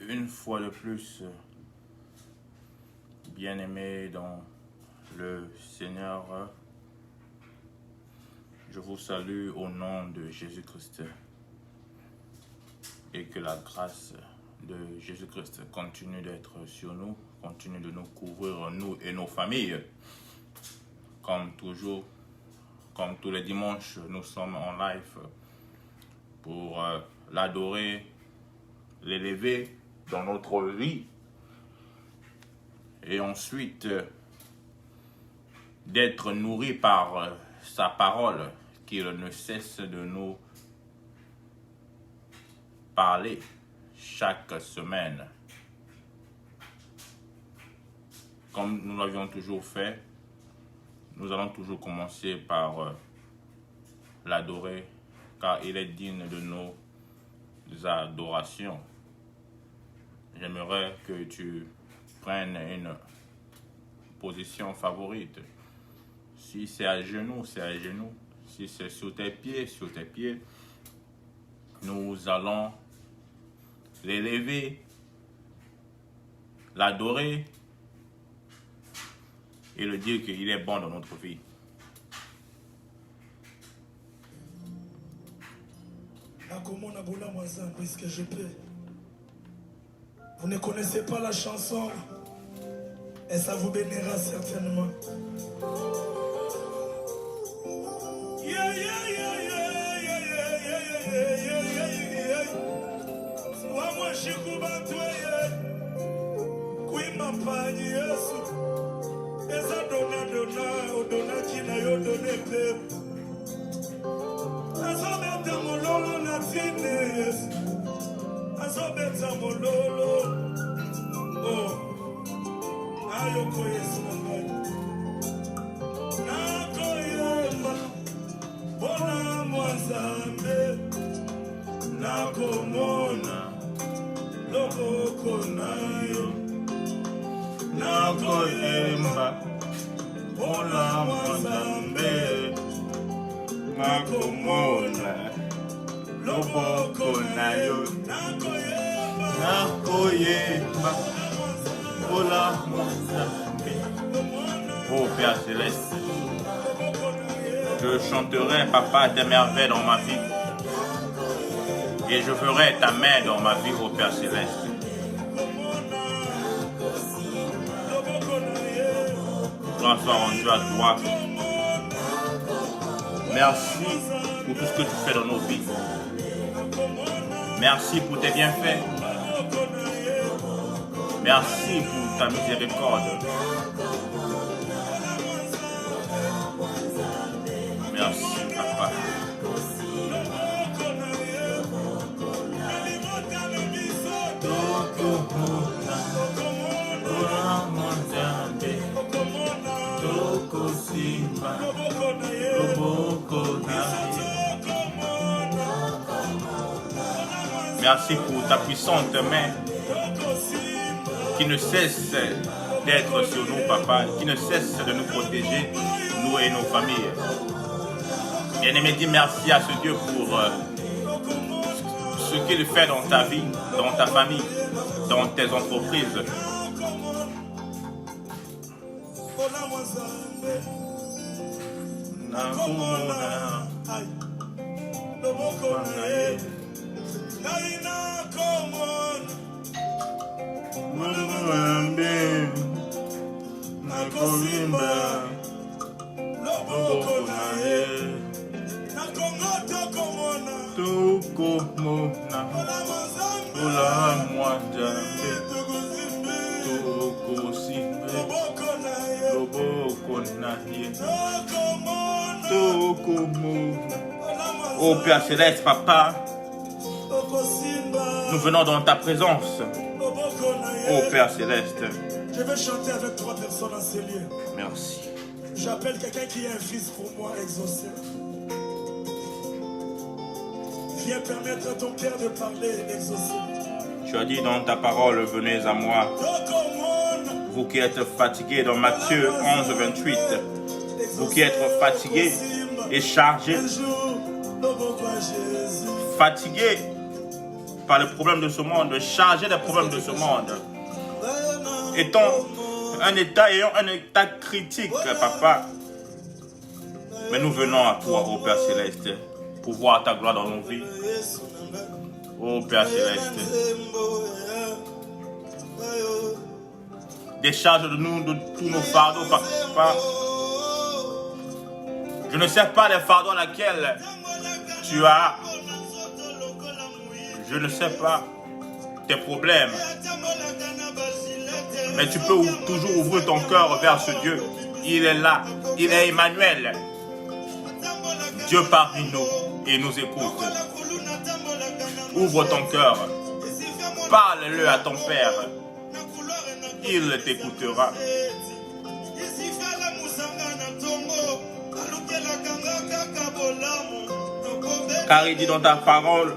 une fois de plus, bien-aimés dans le Seigneur, je vous salue au nom de Jésus-Christ et que la grâce de Jésus-Christ continue d'être sur nous, continue de nous couvrir, nous et nos familles. Comme toujours, comme tous les dimanches, nous sommes en live pour l'adorer, l'élever dans notre vie et ensuite d'être nourri par sa parole qu'il ne cesse de nous parler chaque semaine. Comme nous l'avions toujours fait, nous allons toujours commencer par l'adorer car il est digne de nos adorations. J'aimerais que tu prennes une position favorite. Si c'est à genoux, c'est à genoux. Si c'est sur tes pieds, sur tes pieds. Nous allons l'élever, l'adorer et le dire qu'il est bon dans notre vie. Puisque je peux. Vous ne connaissez pas la chanson et ça vous bénira certainement. Yeah, yeah, yeah, yeah, yeah, yeah, yeah, yeah, yeah, yeah. Moi, je suis Kuima pani Yesu. Eza dona kina yo donne pe. Azobeta mololo na fitness. Azobeta mololo. Oh. Ayoko Yesu na Nakoyemba. Bona mwanzambe. Nakomona. Loboko nayo. Nakoyemba. Bona mwanzambe. Nakomona. Loboko nayo. Nakoyemba. Bona mwanzambe. Oh Père Céleste, je chanterai, Papa, tes merveilles dans ma vie. Et je ferai ta main dans ma vie, ô Père Céleste. Gloire soit rendue à toi. Merci pour tout ce que tu fais dans nos vies. Merci pour tes bienfaits. Merci pour ta miséricorde. Merci, Papa. Merci pour ta puissante main qui ne cesse d'être sur nous, Papa, qui ne cesse de nous protéger, nous et nos familles. Bien-aimé, dis merci à ce Dieu pour ce qu'il fait dans ta vie, dans ta famille, dans tes entreprises. Oh Père Céleste, Papa, nous venons dans ta présence. Oh Père Céleste. Je vais chanter avec 3 personnes en ces lieux. Merci. J'appelle quelqu'un qui est un fils pour moi exaucé. Viens permettre à ton cœur de parler exaucé. Tu as dit dans ta parole, venez à moi. Vous qui êtes fatigués, dans Matthieu 11, 28. Vous qui êtes fatigués et chargés. Fatigués par les problèmes de ce monde, chargés des problèmes de ce monde. Ayant un état critique, papa. Mais nous venons à toi, ô Père Céleste, pour voir ta gloire dans nos vies. Ô Père Céleste, décharge de nous de tous nos fardeaux, papa. Je ne sais pas les fardeaux à laquelle tu as. Je ne sais pas tes problèmes. Mais tu peux toujours ouvrir ton cœur vers ce Dieu. Il est là. Il est Emmanuel. Dieu parmi nous et nous écoute. Ouvre ton cœur. Parle-le à ton Père. Il t'écoutera. Car il dit dans sa parole,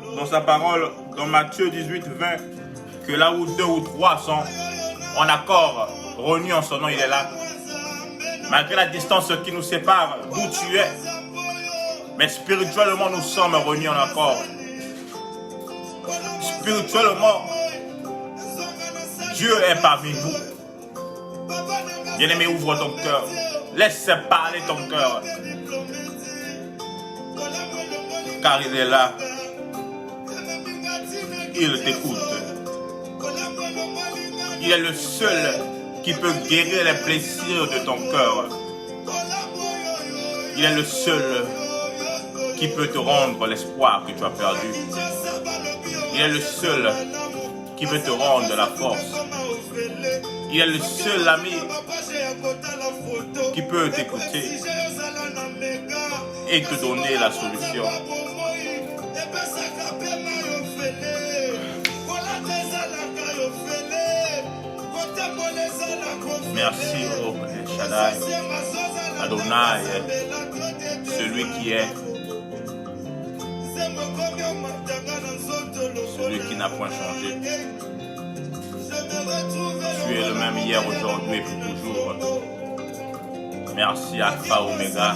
dans Matthieu 18, 20, que là où 2 ou 3 sont en accord, réunis en son nom, il est là. Malgré la distance qui nous sépare d'où tu es, mais spirituellement nous sommes réunis en accord. Spirituellement, Dieu est parmi nous. Bien-aimé, ouvre ton cœur. Laisse parler ton cœur. Car il est là. Il t'écoute. Il est le seul qui peut guérir les blessures de ton cœur. Il est le seul qui peut te rendre l'espoir que tu as perdu. Il est le seul qui peut te rendre la force. Il est le seul ami qui peut t'écouter et te donner la solution. Merci, oh Shaddai, Adonai, celui qui est, celui qui n'a point changé. Tu es le même hier, aujourd'hui et pour toujours. Merci, Alpha, Oméga,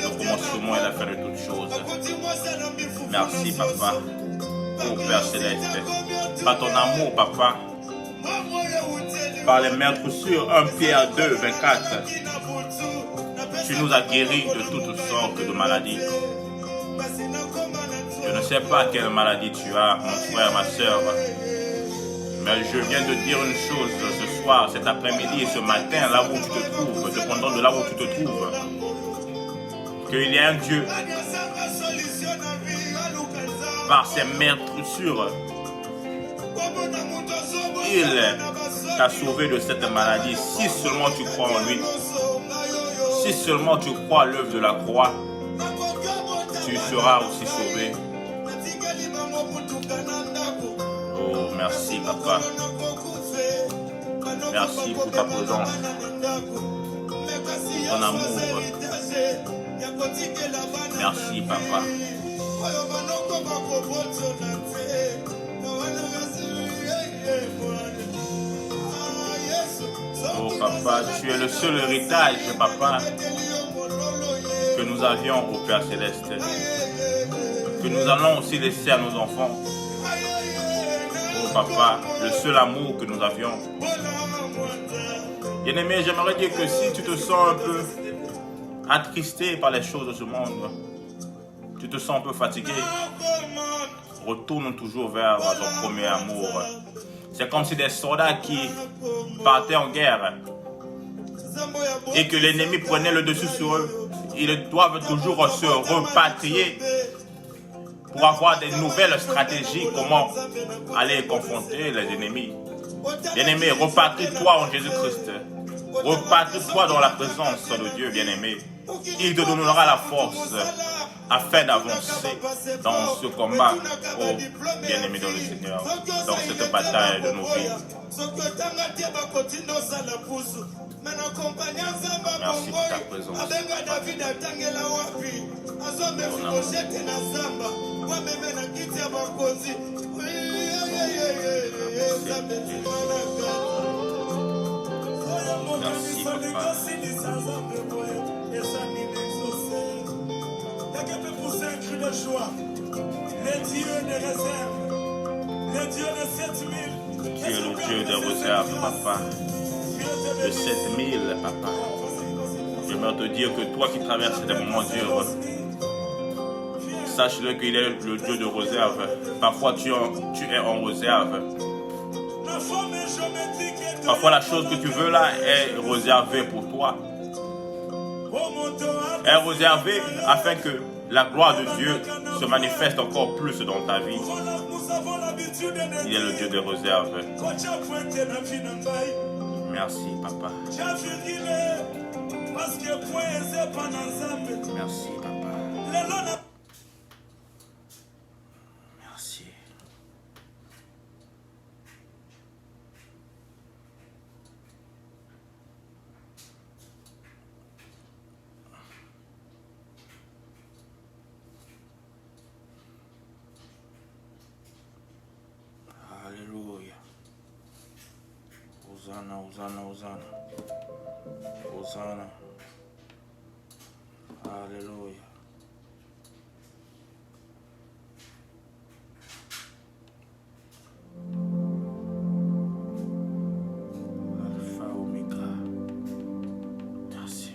le commencement et la fin de toutes choses. Merci, Papa, ô Père Céleste, par ton amour, Papa, par les maîtres sur 1 Pierre 2, 24, tu nous as guéris de toutes sortes de maladies. Je ne sais pas quelle maladie tu as, mon frère, ma soeur, mais je viens de dire une chose ce soir, cet après-midi et ce matin, là où tu te trouves, dépendant de là où tu te trouves, qu'il y a un Dieu, par ses meurtrissures, il t'a sauvé de cette maladie. Si seulement tu crois en lui, si seulement tu crois à l'œuvre de la croix, tu seras aussi sauvé. Oh, merci, Papa. Merci pour ta présence, ton amour. Merci, Papa. Oh, Papa, tu es le seul héritage, Papa, que nous avions au Père Céleste, que nous allons aussi laisser à nos enfants. Oh, Papa, le seul amour que nous avions. Bien-aimé, j'aimerais dire que si tu te sens un peu attristé par les choses de ce monde, tu te sens un peu fatigué, retourne toujours vers ton premier amour. C'est comme si des soldats qui partaient en guerre et que l'ennemi prenait le dessus sur eux. Ils doivent toujours se repatrier pour avoir des nouvelles stratégies, comment aller confronter les ennemis. Bien-aimé, repatrie-toi en Jésus-Christ. Repatrie-toi dans la présence de Dieu, bien-aimé. Il te donnera la force afin d'avancer dans ce combat, oh bien-aimé dans le Seigneur, dans cette bataille de nos vies. Merci pour ta présence. Merci, Papa. De joie, les dieux de réserve. Le Dieu de 7000. Tu es le Dieu des réserves, papa. De 7000, papa. J'aimerais te dire que toi qui traverses des moments durs, sache-le qu'il est le Dieu de réserve. Parfois tu es en réserve. Parfois la chose que tu veux là est réservée pour toi. Est réservée afin que la gloire de Dieu se manifeste encore plus dans ta vie. Il est le Dieu de réserve. Merci, papa. Merci, papa. Merci. Alléluia. Hosanna, Hosanna, Hosanna. Hosanna. Alléluia. Alpha, Omega. Merci.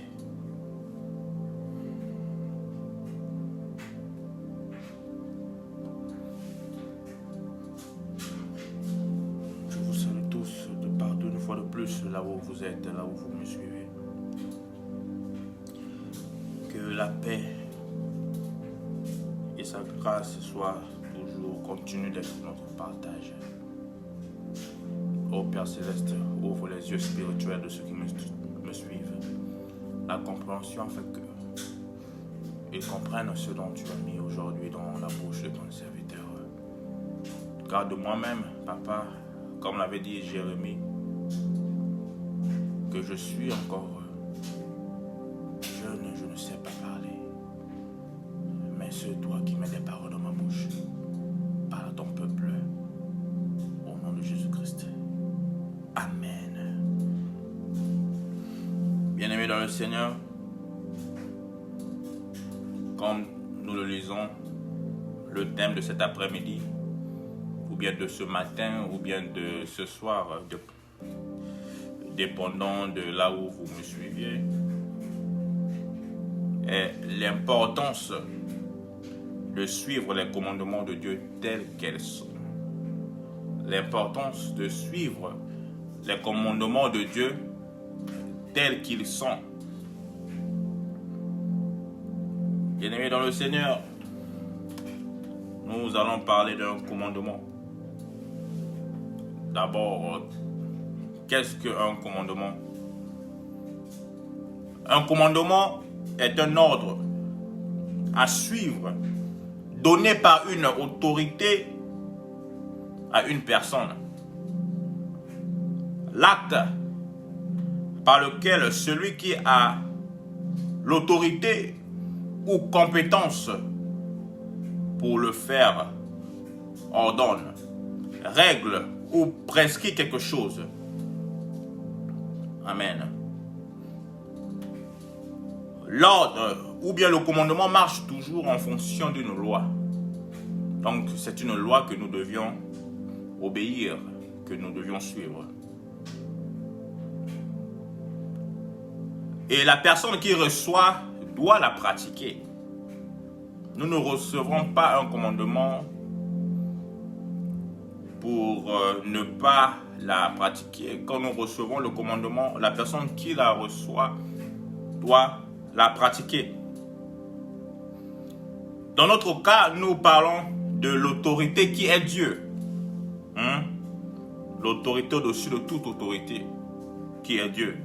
Je vous salue tous de partout une fois de plus, là où vous êtes, là où vous me suivez. Que la paix et sa grâce soient toujours continue d'être notre partage. Ô Père Céleste, ouvre les yeux spirituels de ceux qui me suivent, la compréhension afin qu'ils comprennent ce dont tu as mis aujourd'hui dans la bouche de ton serviteur. Car de moi-même, Papa, comme l'avait dit Jérémie, que je suis encore jeune, je ne sais pas parler. Mais c'est toi qui mets des paroles dans ma bouche. Parle à ton peuple. Au nom de Jésus-Christ. Amen. Bien-aimés dans le Seigneur, comme nous le lisons, le thème de cet après-midi, ou bien de ce matin, ou bien de ce soir, dépendant de là où vous me suiviez, est l'importance de suivre les commandements de Dieu tels qu'elles sont. L'importance de suivre les commandements de Dieu tels qu'ils sont. Bien-aimés dans le Seigneur, nous allons parler d'un commandement. D'abord, qu'est-ce qu'un commandement? Un commandement est un ordre à suivre donné par une autorité à une personne. L'acte par lequel celui qui a l'autorité ou compétence pour le faire ordonne, règle ou prescrit quelque chose. Amen. L'ordre ou bien le commandement marche toujours en fonction d'une loi. Donc c'est une loi que nous devions obéir, que nous devions suivre. Et la personne qui reçoit doit la pratiquer. Nous ne recevrons pas un commandement pour ne pas la pratiquer. Quand nous recevons le commandement, la personne qui la reçoit doit la pratiquer. Dans notre cas, nous parlons de l'autorité qui est Dieu. L'autorité au-dessus de toute autorité qui est Dieu.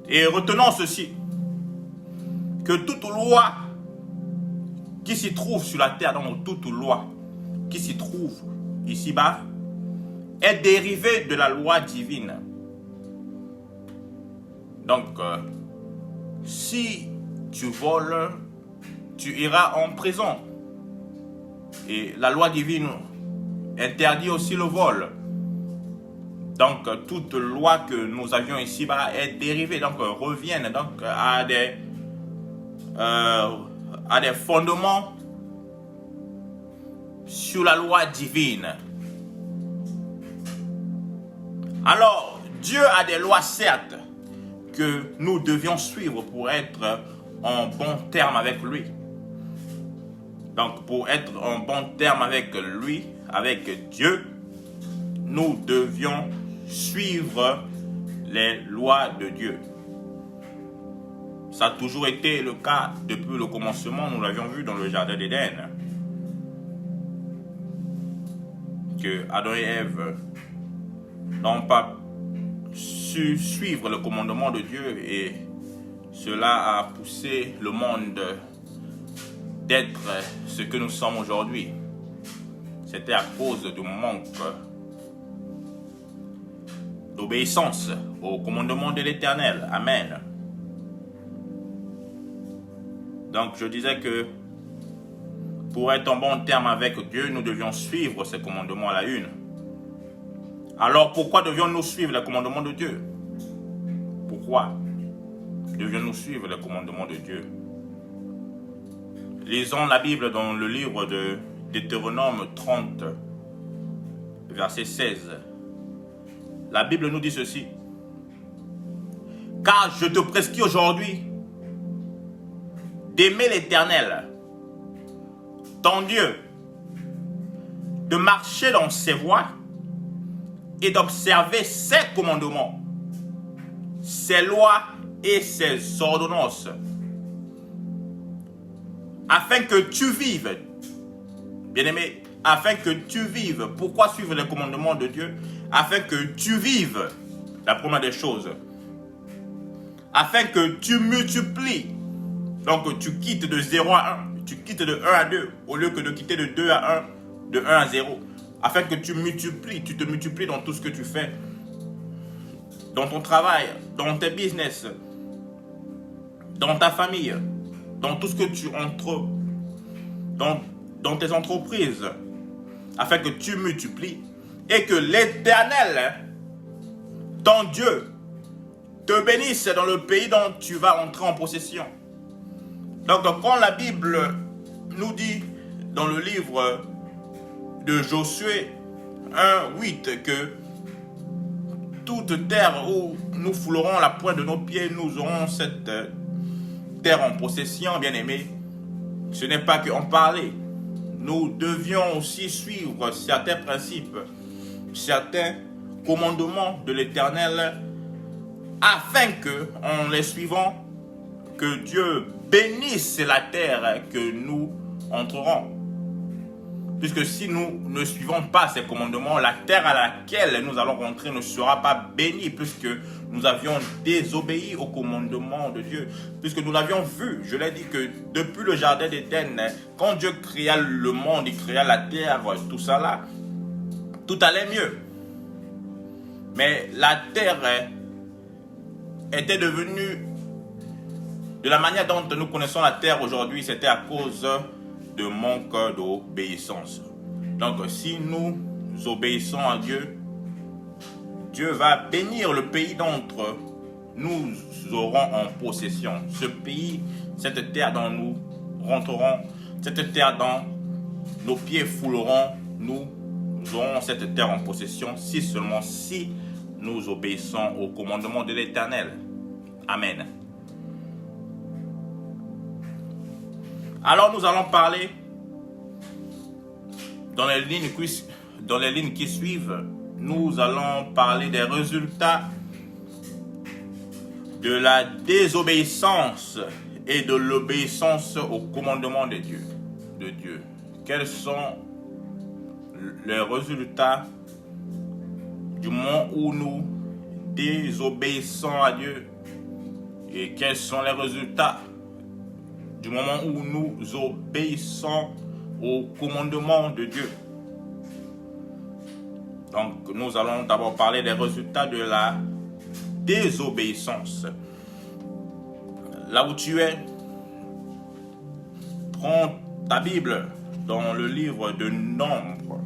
Et retenons ceci, que toute loi qui s'y trouve sur la terre, donc toute loi qui s'y trouve ici-bas, est dérivée de la loi divine. Donc, si tu voles, tu iras en prison. Et la loi divine interdit aussi le vol. Donc, toute loi que nous avions ici-bas est dérivée, donc reviennent donc à des fondements sur la loi divine. Alors, Dieu a des lois, certes, que nous devions suivre pour être en bon terme avec lui. Donc, pour être en bon terme avec lui, avec Dieu, nous devions suivre les lois de Dieu. Ça a toujours été le cas depuis le commencement, nous l'avions vu dans le jardin d'Éden. Que Adam et Ève n'ont pas su suivre le commandement de Dieu et cela a poussé le monde d'être ce que nous sommes aujourd'hui. C'était à cause du manque d'obéissance au commandement de l'Éternel. Amen. Donc je disais que pour être en bon terme avec Dieu, nous devions suivre ses commandements à la une. Alors pourquoi devions-nous suivre les commandements de Dieu? Pourquoi devions-nous suivre les commandements de Dieu? Lisons la Bible dans le livre de Deutéronome 30, verset 16. La Bible nous dit ceci. Car je te prescris aujourd'hui d'aimer l'Éternel, ton Dieu, de marcher dans ses voies et d'observer ses commandements, ses lois et ses ordonnances, afin que tu vives, bien-aimé, afin que tu vives. Pourquoi suivre les commandements de Dieu? Afin que tu vives, la première des choses, afin que tu multiplies. Donc tu quittes de 0 à 1, tu quittes de 1 à 2, au lieu que de quitter de 2 à 1, de 1 à 0. Afin que tu multiplies, tu te multiplies dans tout ce que tu fais. Dans ton travail, dans tes business, dans ta famille, dans tout ce que tu entres, dans tes entreprises. Afin que tu multiplies et que l'Éternel, ton Dieu, te bénisse dans le pays dont tu vas entrer en possession. Donc quand la Bible nous dit dans le livre de Josué 1:8 que toute terre où nous foulerons la pointe de nos pieds, nous aurons cette terre en possession, bien-aimés, ce n'est pas qu'en parler. Nous devions aussi suivre certains principes, certains commandements de l'Éternel, afin que, en les suivant, que Dieu bénisse la terre que nous entrerons. Puisque si nous ne suivons pas ces commandements, la terre à laquelle nous allons rentrer ne sera pas bénie, puisque nous avions désobéi au commandement de Dieu. Puisque nous l'avions vu, je l'ai dit que depuis le jardin d'Éden, quand Dieu créa le monde, il créa la terre, tout ça là, tout allait mieux. Mais la terre était devenue, de la manière dont nous connaissons la terre aujourd'hui, c'était à cause de manque d'obéissance. Donc si nous obéissons à Dieu, Dieu va bénir le pays dont nous aurons en possession. Ce pays, cette terre dont nous rentrerons, cette terre dont nos pieds fouleront, nous aurons cette terre en possession si seulement si nous obéissons au commandement de l'Éternel. Amen. Alors nous allons parler dans les lignes qui suivent, nous allons parler des résultats de la désobéissance et de l'obéissance au commandement de Dieu. Quels sont les résultats du moment où nous désobéissons à Dieu et quels sont les résultats du moment où nous obéissons au commandement de Dieu. Donc, nous allons d'abord parler des résultats de la désobéissance. Là où tu es, prends ta Bible dans le livre de Nombres.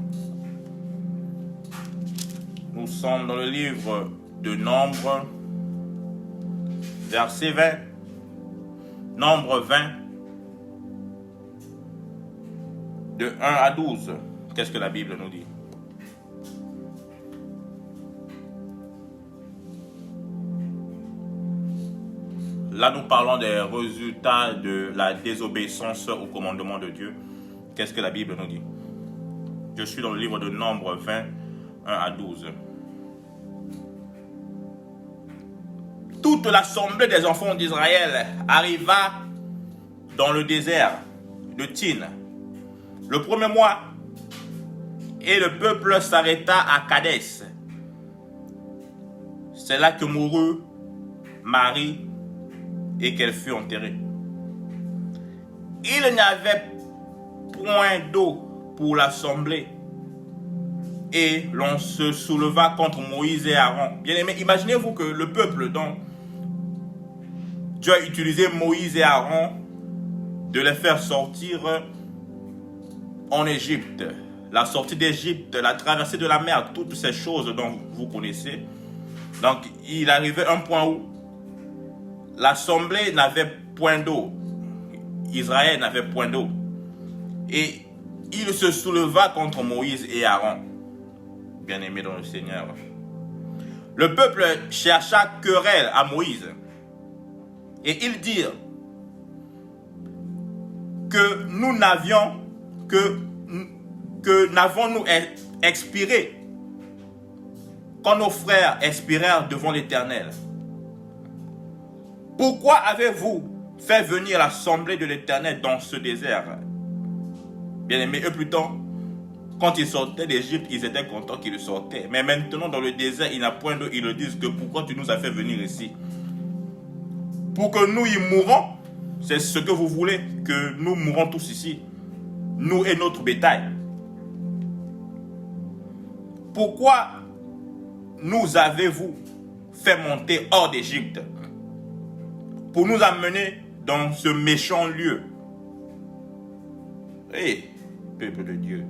Nous sommes dans le livre de Nombres, verset 20. Nombre 20, de 1 à 12. Qu'est-ce que la Bible nous dit? là nous parlons des résultats de la désobéissance au commandement de Dieu. Qu'est-ce que la Bible nous dit? Je suis dans le livre de Nombre 20, 1 à 12. Toute l'assemblée des enfants d'Israël arriva dans le désert de Tin le premier mois, et le peuple s'arrêta à Kadès. C'est là que mourut Marie et qu'elle fut enterrée. Il n'y avait point d'eau pour l'assemblée, et l'on se souleva contre Moïse et Aaron. Bien aimé, imaginez-vous que le peuple dont Dieu a utilisé Moïse et Aaron de les faire sortir en Égypte. La sortie d'Égypte, la traversée de la mer, toutes ces choses dont vous connaissez. Donc, il arrivait un point où l'assemblée n'avait point d'eau. Israël n'avait point d'eau. Et il se souleva contre Moïse et Aaron. Bien-aimés dans le Seigneur. Le peuple chercha querelle à Moïse. Et ils dirent que nous n'avions que n'avons-nous expiré quand nos frères expirèrent devant l'Éternel? Pourquoi avez-vous fait venir l'assemblée de l'Éternel dans ce désert? Bien-aimés, eux plutôt, quand ils sortaient d'Égypte, ils étaient contents qu'ils sortaient. Mais maintenant, dans le désert, il n'y a point d'eau. Ils le disent que pourquoi tu nous as fait venir ici? Pour que nous y mourons? C'est ce que vous voulez, que nous mourons tous ici, nous et notre bétail. Pourquoi nous avez-vous fait monter hors d'Égypte pour nous amener dans ce méchant lieu? Hé, peuple de Dieu,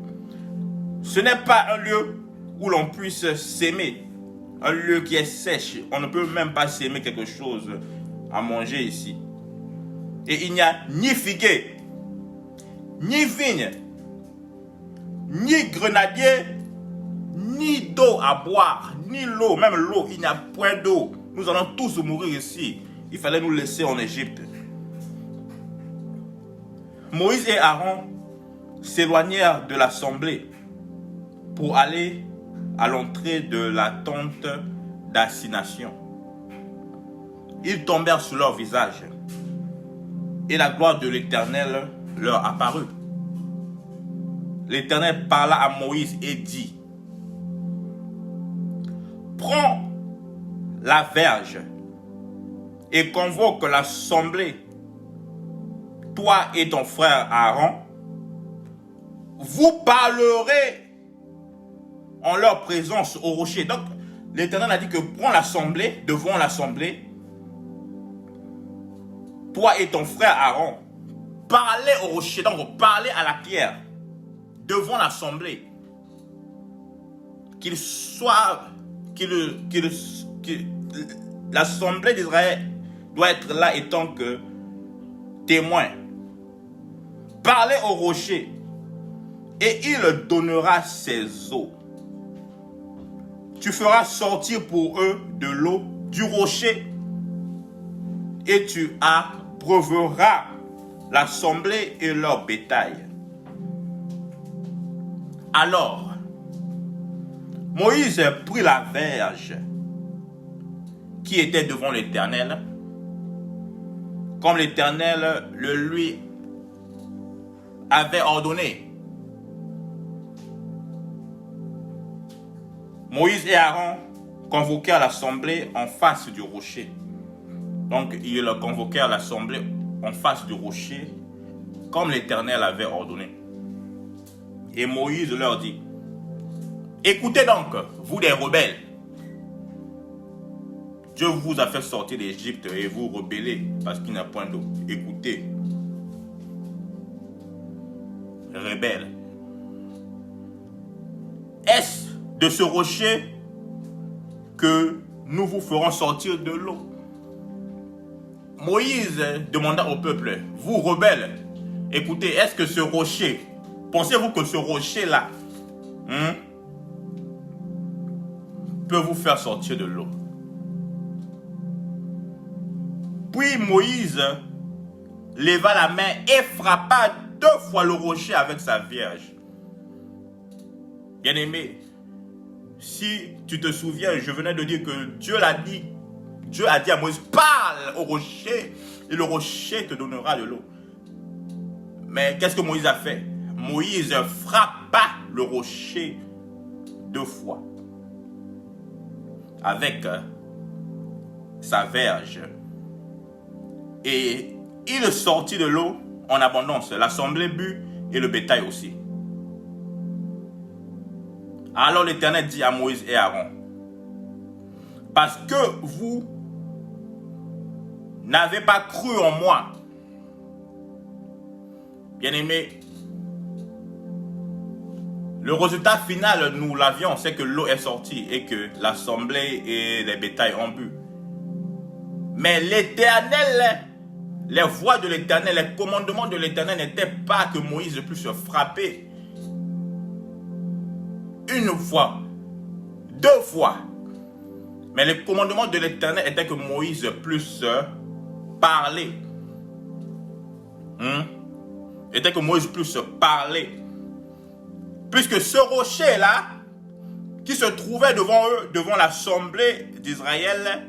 ce n'est pas un lieu où l'on puisse s'aimer, un lieu qui est sèche. On ne peut même pas s'aimer quelque chose à manger ici. Et il n'y a ni figuier, ni vigne, ni grenadier, ni d'eau à boire, ni l'eau, même l'eau, il n'y a point d'eau. Nous allons tous mourir ici. Il fallait nous laisser en Égypte. Moïse et Aaron s'éloignèrent de l'assemblée pour aller à l'entrée de la tente d'assignation. Ils tombèrent sur leur visage et la gloire de l'Éternel leur apparut. L'Éternel parla à Moïse et dit: prends la verge et convoque l'assemblée, toi et ton frère Aaron. Vous parlerez en leur présence au rocher. Donc, l'Éternel a dit que prends l'assemblée, devant l'assemblée, toi et ton frère Aaron, parlez au rocher, donc parlez à la pierre, devant l'assemblée. L'assemblée d'Israël doit être là étant que témoin. Parlez au rocher et il donnera ses eaux. Tu feras sortir pour eux de l'eau du rocher et tu abreuveras l'assemblée et leur bétail. Alors, Moïse prit la verge qui était devant l'Éternel, comme l'Éternel le lui avait ordonné. Moïse et Aaron convoquèrent l'assemblée en face du rocher. Donc, ils convoquèrent l'assemblée en face du rocher, comme l'Éternel avait ordonné. Et Moïse leur dit: écoutez donc, vous des rebelles. Dieu vous a fait sortir d'Égypte et vous rebellez parce qu'il n'y a point d'eau. Écoutez, rebelles. Est-ce de ce rocher que nous vous ferons sortir de l'eau? Moïse demanda au peuple: vous rebelles, écoutez, est-ce que ce rocher, pensez-vous que ce rocher-là peut vous faire sortir de l'eau? Puis Moïse leva la main et frappa 2 fois le rocher avec sa vierge. Bien-aimé, si tu te souviens, je venais de dire que Dieu a dit à Moïse, parle au rocher et le rocher te donnera de l'eau. Mais qu'est-ce que Moïse a fait? Moïse frappa le rocher 2 fois avec sa verge. Et il sortit de l'eau en abondance. L'assemblée but et le bétail aussi. Alors l'Éternel dit à Moïse et Aaron, parce que vous n'avez pas cru en moi. Bien-aimé, le résultat final, nous l'avions, c'est que l'eau est sortie et que l'assemblée et les bétails ont bu. Mais l'Éternel, les voies de l'Éternel, les commandements de l'Éternel n'étaient pas que Moïse puisse se frapper 1 fois, 2 fois. Mais le commandement de l'Éternel était que Moïse puisse parler. Était que Moïse puisse parler. Puisque ce rocher-là, qui se trouvait devant eux, devant l'assemblée d'Israël,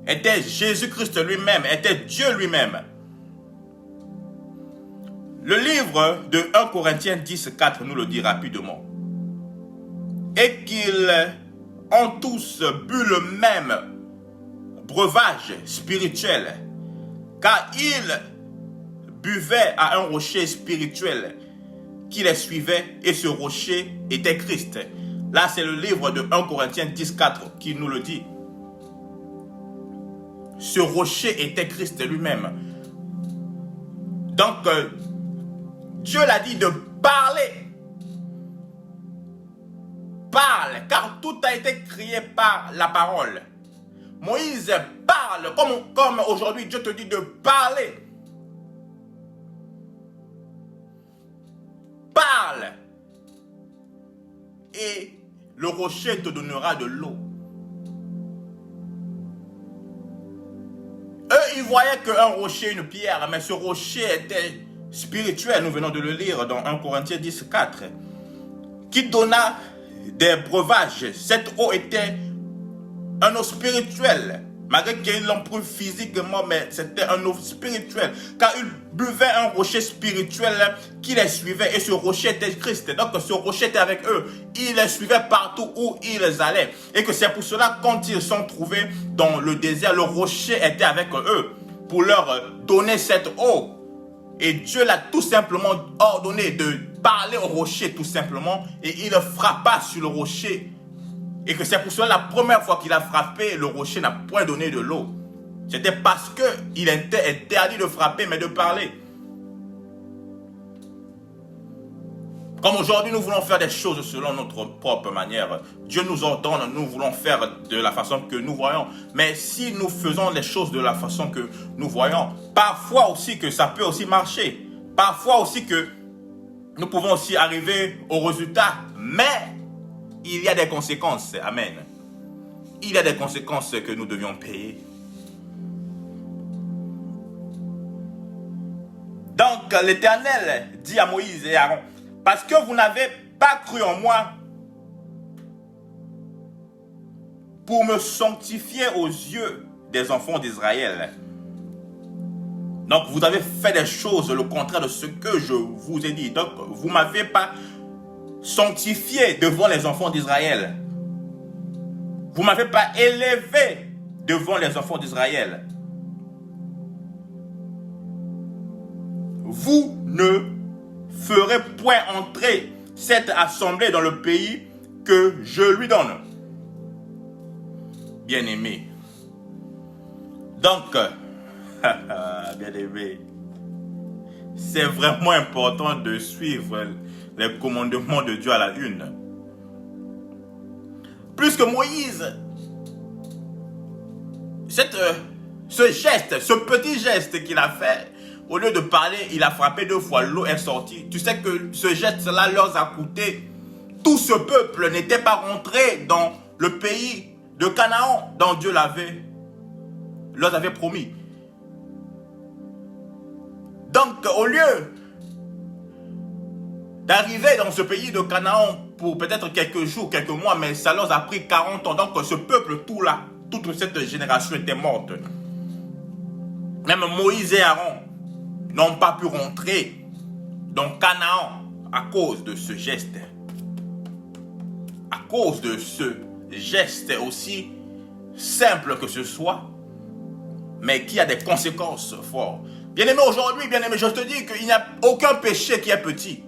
était Jésus-Christ lui-même, était Dieu lui-même. Le livre de 1 Corinthiens 10, 4 nous le dit rapidement. Et qu'ils ont tous bu le même breuvage spirituel, car ils buvaient à un rocher spirituel qui les suivait, et ce rocher était Christ. Là, c'est le livre de 1 Corinthiens 10, 4 qui nous le dit. Ce rocher était Christ lui-même. Donc, Dieu l'a dit de parler. Parle, car tout a été créé par la parole. Moïse parle, comme aujourd'hui Dieu te dit de parler. Parle. Et le rocher te donnera de l'eau. Eux, ils voyaient qu'un rocher, une pierre, mais ce rocher était spirituel. Nous venons de le lire dans 1 Corinthiens 10, 4. Qui donna des breuvages. Cette eau était un eau spirituel. Malgré qu'ils l'ont pris physiquement, mais c'était un eau spirituel. Car ils buvaient un rocher spirituel qui les suivait. Et ce rocher était Christ. Donc ce rocher était avec eux. Il les suivait partout où ils allaient. Et que c'est pour cela, quand ils sont trouvés dans le désert, le rocher était avec eux. Pour leur donner cette eau. Et Dieu l'a tout simplement ordonné de parler au rocher tout simplement. Et il frappa sur le rocher. Et que c'est pour cela la première fois qu'il a frappé, le rocher n'a point donné de l'eau. C'était parce qu'il était interdit de frapper, mais de parler. Comme aujourd'hui, nous voulons faire des choses selon notre propre manière. Dieu nous ordonne, nous voulons faire de la façon que nous voyons. Mais si nous faisons les choses de la façon que nous voyons, parfois aussi que ça peut aussi marcher. Parfois aussi que nous pouvons aussi arriver au résultat. Mais il y a des conséquences. Amen. Il y a des conséquences que nous devions payer. Donc l'Éternel dit à Moïse et Aaron, parce que vous n'avez pas cru en moi pour me sanctifier aux yeux des enfants d'Israël. Donc vous avez fait des choses le contraire de ce que je vous ai dit. Donc vous ne m'avez pas sanctifié devant les enfants d'Israël. Vous ne m'avez pas élevé devant les enfants d'Israël. Vous ne ferez point entrer cette assemblée dans le pays que je lui donne. Bien-aimé. Donc, bien-aimé, c'est vraiment important de suivre les commandements de Dieu à la une. Plus que Moïse, ce geste, ce petit geste qu'il a fait, au lieu de parler, il a frappé 2 fois, l'eau est sortie. Tu sais que ce geste-là leur a coûté. Tout ce peuple n'était pas rentré dans le pays de Canaan dont Dieu l'avait leur avait promis. Donc, au lieu d'arriver dans ce pays de Canaan pour peut-être quelques jours, quelques mois, mais ça leur a pris 40 ans. Donc, ce peuple tout là, toute cette génération était morte. Même Moïse et Aaron n'ont pas pu rentrer dans Canaan à cause de ce geste. À cause de ce geste aussi simple que ce soit, mais qui a des conséquences fortes. Bien-aimé, aujourd'hui, bien-aimé, je te dis qu'il n'y a aucun péché qui est petit.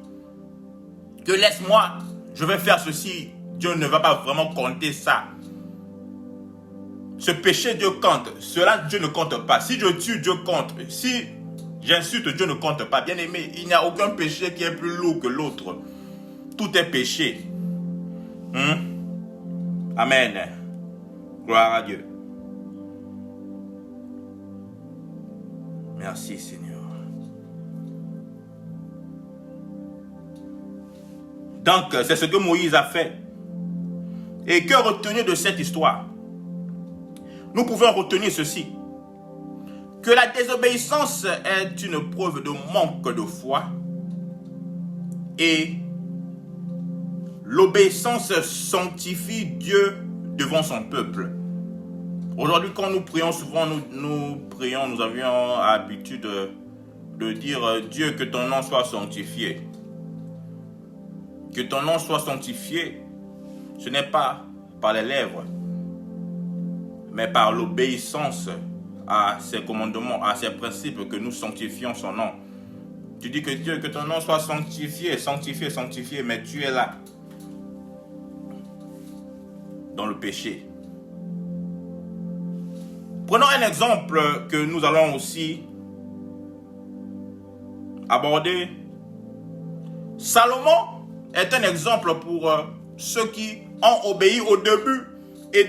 Que laisse-moi, je vais faire ceci. Dieu ne va pas vraiment compter ça. Ce péché, Dieu compte. Cela, Dieu ne compte pas. Si je tue, Dieu compte. Si j'insulte, Dieu ne compte pas. Bien-aimé, il n'y a aucun péché qui est plus lourd que l'autre. Tout est péché. Amen. Gloire à Dieu. Merci, Seigneur. Donc, c'est ce que Moïse a fait. Et que retenir de cette histoire? Nous pouvons retenir ceci. Que la désobéissance est une preuve de manque de foi. Et l'obéissance sanctifie Dieu devant son peuple. Aujourd'hui, quand nous prions, souvent nous prions, nous avions l'habitude de dire « Dieu, que ton nom soit sanctifié ». Que ton nom soit sanctifié, ce n'est pas par les lèvres, mais par l'obéissance à ses commandements, à ses principes que nous sanctifions son nom. Tu dis que Dieu, que ton nom soit sanctifié, sanctifié, sanctifié, mais tu es là, dans le péché. Prenons un exemple que nous allons aussi aborder. Salomon est un exemple pour ceux qui ont obéi au début et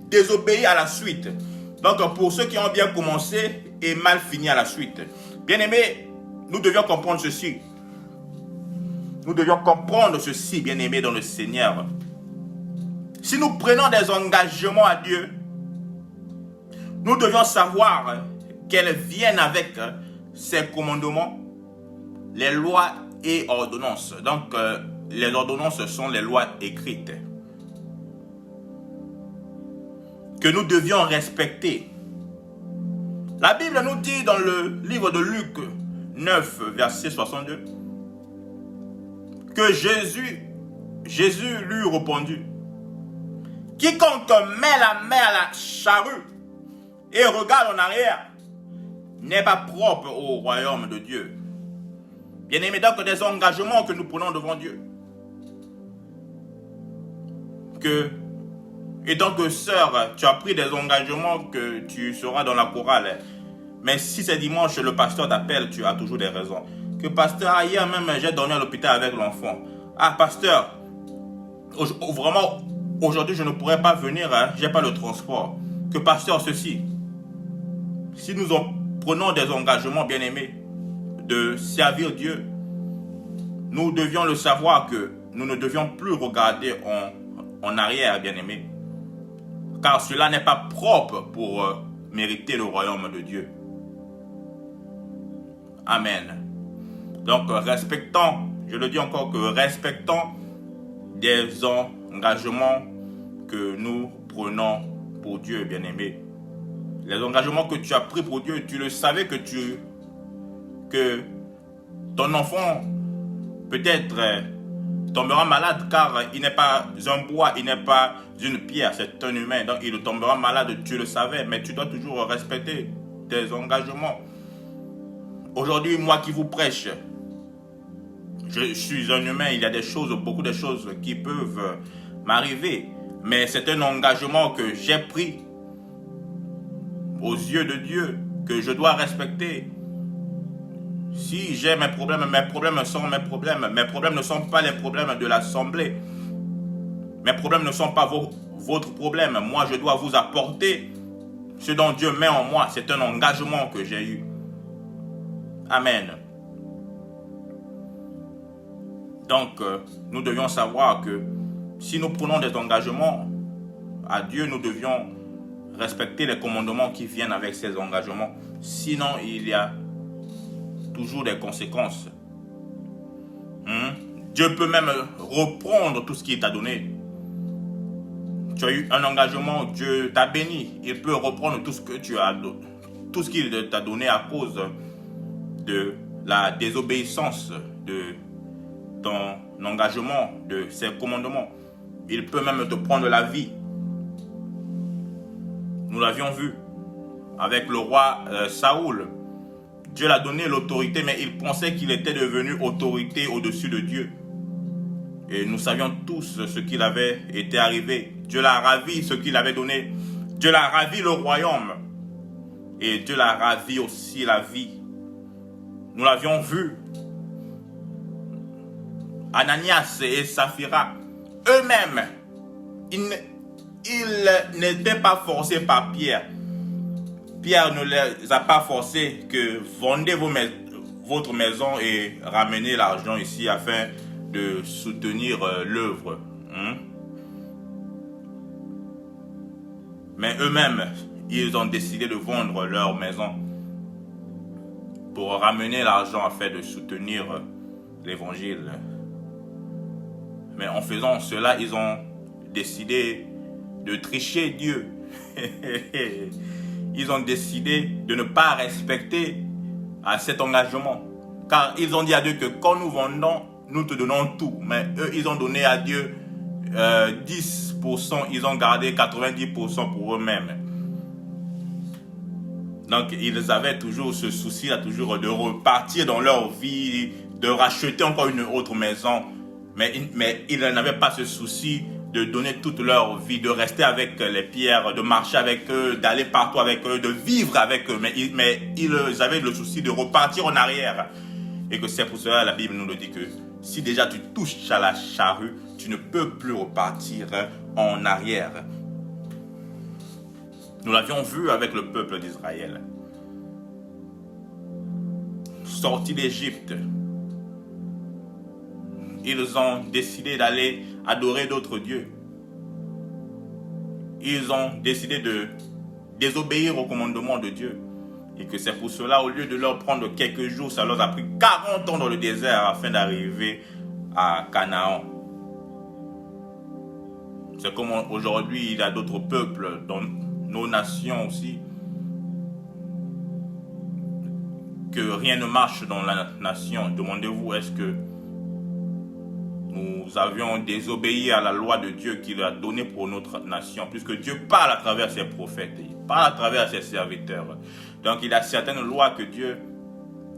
désobéi à la suite. Donc pour ceux qui ont bien commencé et mal fini à la suite. Bien-aimés, nous devions comprendre ceci. Nous devions comprendre ceci, bien-aimés, dans le Seigneur. Si nous prenons des engagements à Dieu, nous devions savoir qu'elles viennent avec ces commandements, les lois et ordonnances. Donc, les ordonnances sont les lois écrites que nous devions respecter. La Bible nous dit dans le livre de Luc 9, verset 62, que Jésus lui répondit: quiconque met la main à la charrue et regarde en arrière n'est pas propre au royaume de Dieu. Bien-aimés, donc des engagements que nous prenons devant Dieu. Et donc, sœur, tu as pris des engagements que tu seras dans la chorale. Mais si c'est dimanche, le pasteur t'appelle, tu as toujours des raisons. Que pasteur, hier même, j'ai dormi à l'hôpital avec l'enfant. Ah, pasteur, vraiment, aujourd'hui, je ne pourrais pas venir, je n'ai pas le transport. Que pasteur, ceci. Si nous prenons des engagements, bien-aimés, de servir Dieu, nous devions le savoir que nous ne devions plus regarder en arrière, bien-aimés, car cela n'est pas propre pour mériter le royaume de Dieu. Amen. Donc, respectons, je le dis encore, que respectons des engagements que nous prenons pour Dieu, bien-aimés. Les engagements que tu as pris pour Dieu, tu le savais que ton enfant peut-être tombera malade, car il n'est pas un bois, il n'est pas une pierre, c'est un humain, donc il tombera malade, tu le savais, mais tu dois toujours respecter tes engagements. Aujourd'hui, moi qui vous prêche, je suis un humain, il y a des choses, beaucoup de choses qui peuvent m'arriver, mais c'est un engagement que j'ai pris aux yeux de Dieu, que je dois respecter. Si j'ai mes problèmes sont mes problèmes. Mes problèmes ne sont pas les problèmes de l'assemblée. Mes problèmes ne sont pas votre problème. Moi, je dois vous apporter ce dont Dieu met en moi. C'est un engagement que j'ai eu. Amen. Donc, nous devions savoir que si nous prenons des engagements à Dieu, nous devions respecter les commandements qui viennent avec ces engagements. Sinon, il y a toujours des conséquences. Dieu peut même reprendre tout ce qu'il t'a donné. Tu as eu un engagement, Dieu t'a béni. Il peut reprendre tout ce que tu as, tout ce qu'il t'a donné à cause de la désobéissance de ton engagement, de ses commandements. Il peut même te prendre la vie. Nous l'avions vu avec le roi Saoul. Dieu l'a donné l'autorité, mais il pensait qu'il était devenu autorité au-dessus de Dieu. Et nous savions tous ce qu'il avait été arrivé. Dieu l'a ravi, ce qu'il avait donné. Dieu l'a ravi le royaume. Et Dieu l'a ravi aussi la vie. Nous l'avions vu. Ananias et Saphira, eux-mêmes, ils n'étaient pas forcés par Pierre. Pierre ne les a pas forcés que vendez votre maison et ramenez l'argent ici afin de soutenir l'œuvre. Mais eux-mêmes, ils ont décidé de vendre leur maison pour ramener l'argent afin de soutenir l'évangile. Mais en faisant cela, ils ont décidé de tricher Dieu. Ils ont décidé de ne pas respecter cet engagement. Car ils ont dit à Dieu que quand nous vendons, nous te donnons tout. Mais eux, ils ont donné à Dieu 10%, ils ont gardé 90% pour eux-mêmes. Donc, ils avaient toujours ce souci-là, toujours de repartir dans leur vie, de racheter encore une autre maison. Mais ils n'avaient pas ce souci de donner toute leur vie, de rester avec les pierres, de marcher avec eux, d'aller partout avec eux, de vivre avec eux. Mais ils avaient le souci de repartir en arrière. Et que c'est pour cela la Bible nous le dit que si déjà tu touches à la charrue, tu ne peux plus repartir en arrière. Nous l'avions vu avec le peuple d'Israël. Sortis d'Égypte, ils ont décidé d'aller adorer d'autres dieux. Ils ont décidé de désobéir au commandement de Dieu. Et que c'est pour cela, au lieu de leur prendre quelques jours, ça leur a pris 40 ans dans le désert afin d'arriver à Canaan. C'est comme aujourd'hui, il y a d'autres peuples dans nos nations aussi, que rien ne marche dans la nation. Demandez-vous, est-ce que nous avions désobéi à la loi de Dieu qu'il a donnée pour notre nation, puisque Dieu parle à travers ses prophètes, il parle à travers ses serviteurs. Donc il y a certaines lois que Dieu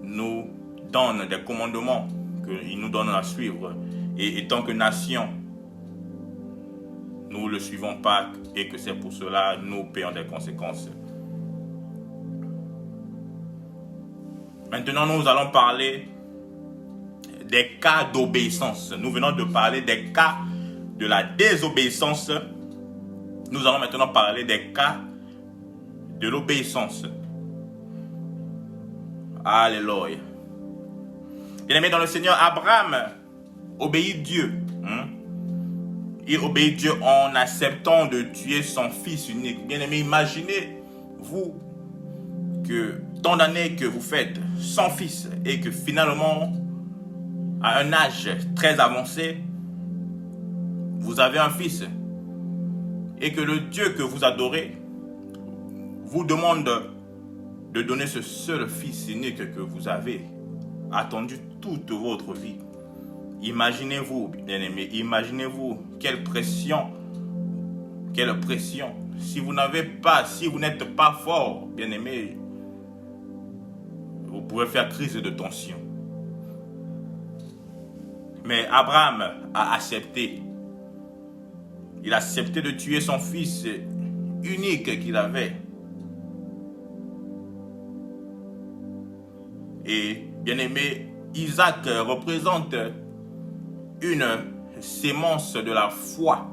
nous donne, des commandements qu'il nous donne à suivre. Et tant que nation, nous ne le suivons pas et que c'est pour cela que nous payons des conséquences. Maintenant, nous allons parler des cas d'obéissance. Nous venons de parler des cas de la désobéissance. Nous allons maintenant parler des cas de l'obéissance. Alléluia. Bien-aimé dans le Seigneur, Abraham obéit Dieu. Il obéit Dieu en acceptant de tuer son fils unique. Bien-aimé, imaginez-vous que tant d'années que vous faites sans fils et que finalement, à un âge très avancé, vous avez un fils et que le Dieu que vous adorez vous demande de donner ce seul fils unique que vous avez attendu toute votre vie. Imaginez-vous, bien-aimés, imaginez-vous quelle pression. Si vous n'êtes pas fort, bien-aimés, vous pouvez faire crise de tension. Mais Abraham a accepté. Il a accepté de tuer son fils unique qu'il avait. Et bien-aimé, Isaac représente une sémence de la foi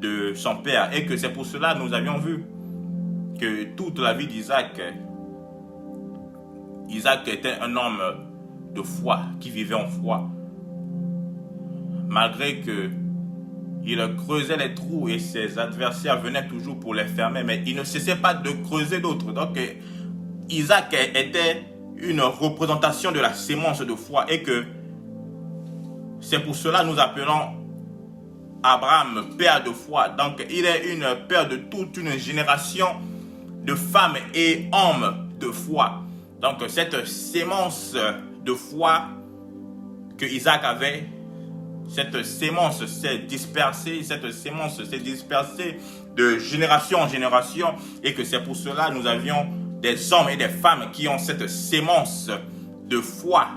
de son père. Et que c'est pour cela que nous avions vu que toute la vie d'Isaac, Isaac était un homme de foi, qui vivait en foi. Malgré que il creusait les trous et ses adversaires venaient toujours pour les fermer, mais il ne cessait pas de creuser d'autres. Donc Isaac était une représentation de la sémence de foi et que c'est pour cela que nous appelons Abraham père de foi. Donc il est une père de toute une génération de femmes et hommes de foi. Donc cette sémence de foi que Isaac avait, cette sémence s'est dispersée, de génération en génération et que c'est pour cela que nous avions des hommes et des femmes qui ont cette sémence de foi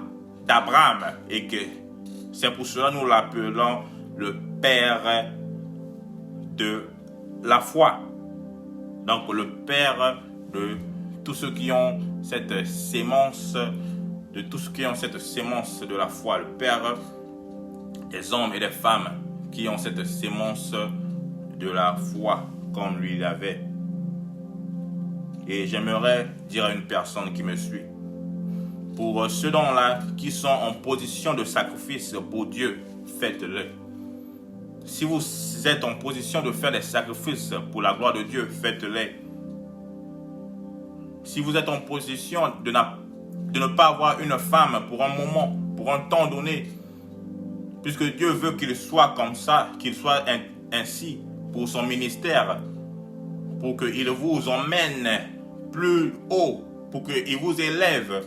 d'Abraham et que c'est pour cela que nous l'appelons le père de la foi. Donc le père de tous ceux qui ont cette sémence, de la foi, le père des hommes et des femmes qui ont cette sémence de la foi comme lui l'avait. Et j'aimerais dire à une personne qui me suit, pour ceux-là qui sont en position de sacrifice pour Dieu, faites-le. Si vous êtes en position de faire des sacrifices pour la gloire de Dieu, faites-les. Si vous êtes en position de ne pas avoir une femme pour un moment, pour un temps donné, puisque Dieu veut qu'il soit comme ça, qu'il soit ainsi pour son ministère, pour qu'il vous emmène plus haut, pour qu'il vous élève,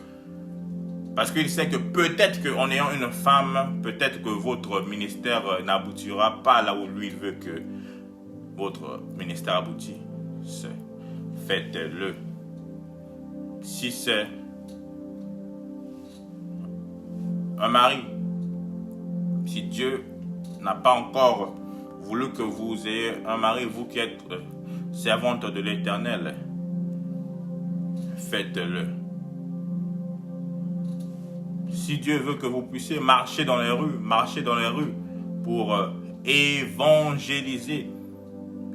parce qu'il sait que peut-être qu'en ayant une femme, peut-être que votre ministère n'aboutira pas là où lui veut que votre ministère aboutisse. Faites-le. Si c'est un mari, si Dieu n'a pas encore voulu que vous ayez un mari, vous qui êtes servante de l'Éternel, faites-le. Si Dieu veut que vous puissiez marcher dans les rues pour évangéliser,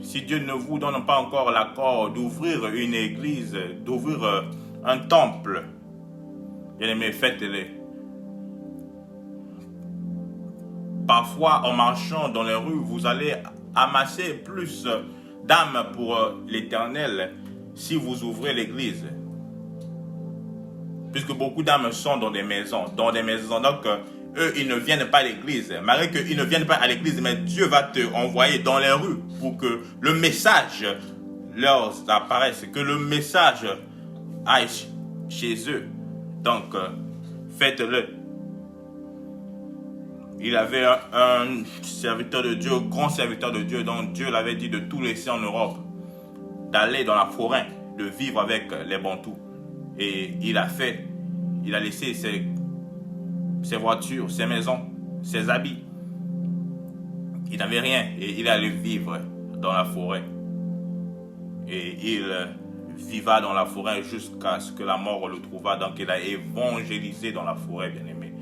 si Dieu ne vous donne pas encore l'accord d'ouvrir une église, d'ouvrir un temple, bien aimé, faites-le. Parfois, en marchant dans les rues, vous allez amasser plus d'âmes pour l'Éternel si vous ouvrez l'église. Puisque beaucoup d'âmes sont dans des maisons. Donc, eux, ils ne viennent pas à l'église. Malgré qu'ils ne viennent pas à l'église, mais Dieu va te envoyer dans les rues pour que le message leur apparaisse, que le message aille chez eux. Donc, faites-le. Il avait un serviteur de Dieu, grand serviteur de Dieu, dont Dieu l'avait dit de tout laisser en Europe, d'aller dans la forêt, de vivre avec les Bantous. Et il a laissé ses voitures, ses maisons, ses habits. Il n'avait rien et il allait vivre dans la forêt. Et il viva dans la forêt jusqu'à ce que la mort le trouva. Donc il a évangélisé dans la forêt, bien aimé.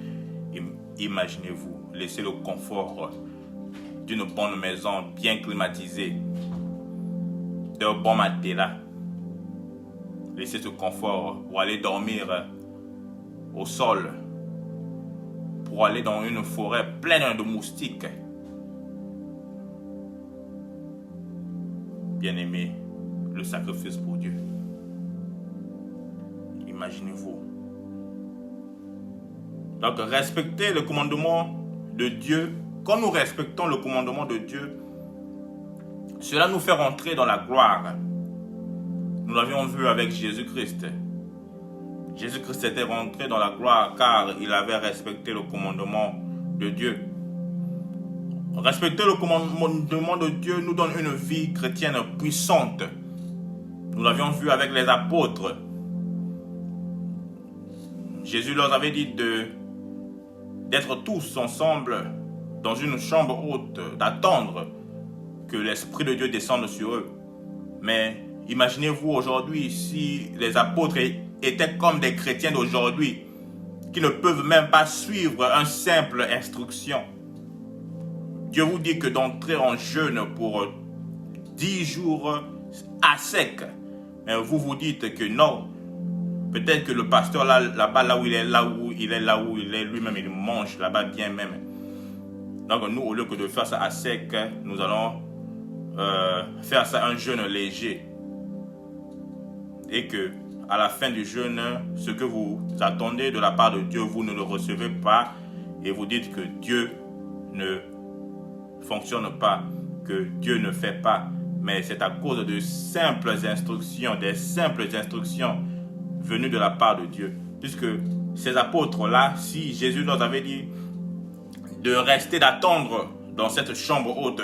Imaginez-vous, laisser le confort d'une bonne maison bien climatisée, d'un bon matelas. Laisser ce confort pour aller dormir au sol, pour aller dans une forêt pleine de moustiques. Bien-aimé, le sacrifice pour Dieu. Imaginez-vous. Donc, respecter le commandement de Dieu. Quand nous respectons le commandement de Dieu, cela nous fait rentrer dans la gloire. Nous l'avions vu avec Jésus-Christ. Jésus-Christ était rentré dans la gloire car il avait respecté le commandement de Dieu. Respecter le commandement de Dieu nous donne une vie chrétienne puissante. Nous l'avions vu avec les apôtres. Jésus leur avait dit d'être tous ensemble dans une chambre haute, d'attendre que l'Esprit de Dieu descende sur eux. Mais imaginez-vous aujourd'hui si les apôtres étaient comme des chrétiens d'aujourd'hui qui ne peuvent même pas suivre une simple instruction. Dieu vous dit que d'entrer en jeûne pour 10 jours à sec. Mais vous vous dites que non. Peut-être que le pasteur là-bas, là où il est, lui-même, il mange là-bas bien même. Donc nous, au lieu que de faire ça à sec, nous allons faire ça un jeûne léger. Et que à la fin du jeûne, ce que vous attendez de la part de Dieu, vous ne le recevez pas et vous dites que Dieu ne fonctionne pas, que Dieu ne fait pas. Mais c'est à cause de simples instructions, des simples instructions venues de la part de Dieu. Puisque ces apôtres-là, si Jésus leur avait dit de rester, d'attendre dans cette chambre haute,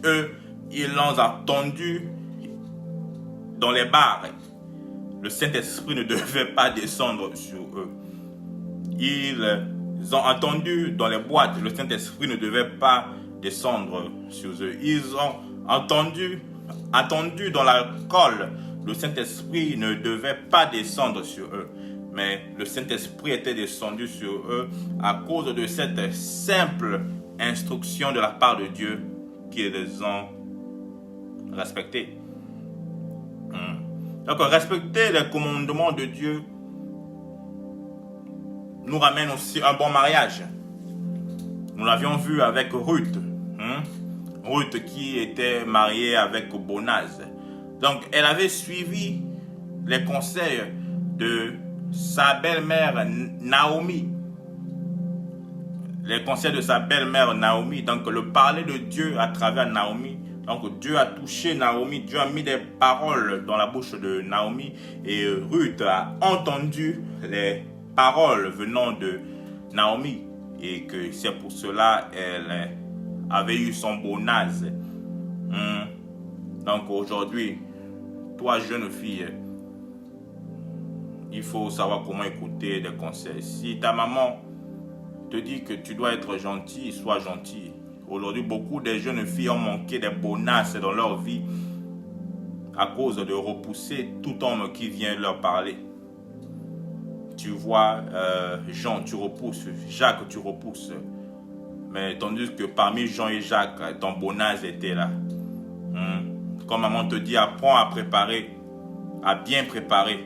eux, ils l'ont attendu dans les bars. Le Saint-Esprit ne devait pas descendre sur eux. Ils ont attendu dans les boîtes. Le Saint-Esprit ne devait pas descendre sur eux. Ils ont attendu dans l'alcool. Le Saint-Esprit ne devait pas descendre sur eux. Mais le Saint-Esprit était descendu sur eux à cause de cette simple instruction de la part de Dieu qu'ils ont respectée. Donc, respecter les commandements de Dieu nous ramène aussi un bon mariage. Nous l'avions vu avec Ruth. Ruth qui était mariée avec Boaz. Donc, elle avait suivi les conseils de sa belle-mère Naomi. Les conseils de sa belle-mère Naomi. Donc, le parler de Dieu à travers Naomi. Donc Dieu a touché Naomi, Dieu a mis des paroles dans la bouche de Naomi et Ruth a entendu les paroles venant de Naomi et que c'est pour cela qu'elle avait eu son Boaz. Donc aujourd'hui, toi jeune fille, il faut savoir comment écouter des conseils. Si ta maman te dit que tu dois être gentil, sois gentil. Aujourd'hui, beaucoup de jeunes filles ont manqué des bonasses dans leur vie à cause de repousser tout homme qui vient leur parler. Tu vois, Jean, tu repousses, Jacques, tu repousses. Mais tandis que parmi Jean et Jacques, ton bonasse était là. Quand maman te dit, apprends à préparer, à bien préparer.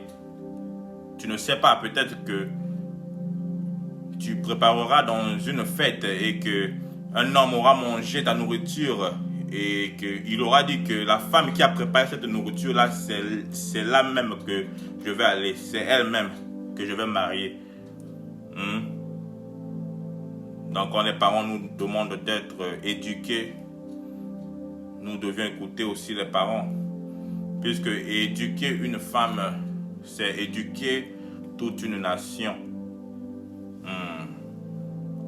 Tu ne sais pas, peut-être que tu prépareras dans une fête et que un homme aura mangé ta nourriture et qu'il aura dit que la femme qui a préparé cette nourriture-là, c'est là même que je vais aller. C'est elle-même que je vais marier. Donc quand les parents nous demandent d'être éduqués, nous devons écouter aussi les parents. Puisque éduquer une femme, c'est éduquer toute une nation.